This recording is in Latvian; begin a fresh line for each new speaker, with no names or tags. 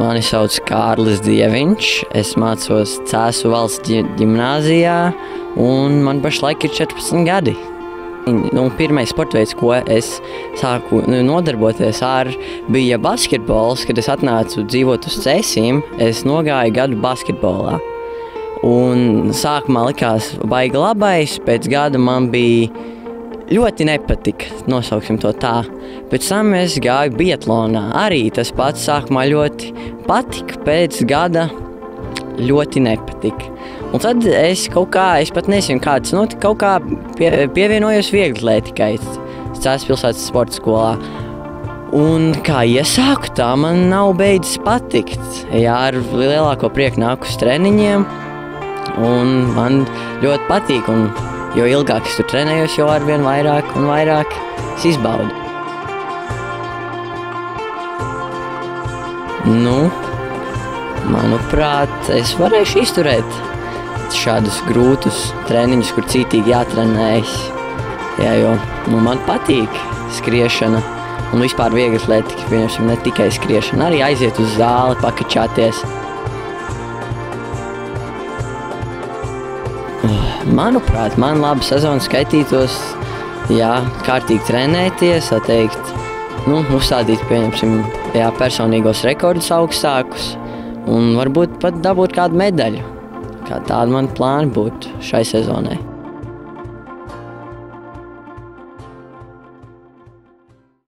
Mani sauc Kārlis Dieviņš, es mācos Cēsu valsts ģimnāzijā un man pašlaik ir 14 gadi. Pirmais sporta veids, ko es sāku nodarboties ar, bija basketbols. Kad es atnācu dzīvot uz Cēsīm, es nogāju gadu basketbolā. Un sākumā likās baigi labais, pēc gada man bija ļoti nepatika, nosauksim to tā. Pēc tam es gāju biatlonā. Arī tas pats sākumā ļoti patika, pēc gada ļoti nepatika. Un tad es pat nezinu, kā tas notika, kaut kā pievienojos vieglatlētikai Cēsu pilsētas sporta skolā. Un kā iesāku, tā man nav beidzis patikt. Jā, ar lielāko prieku nāku uz treniņiem, un man ļoti patīk. Un jo ilgāk es tur trenējos, jo arvien vairāk un vairāk es izbaudu. Manuprāt, es varēšu izturēt šādus grūtus treniņus, kur cītīgi jātrenējas. Jā, jo man patīk skriešana un vispār vieglatlētika, piemēram, ne tikai skriešana, arī aiziet uz zāli, pakačāties. Manuprāt, man laba sezona skaitītos, jā, kārtīgi trenēties, uzstādīt, piemēram, personīgos rekordus augstākus un varbūt pat dabūt kādu medaļu. Kā tāda man plāni būtu šai sezonai.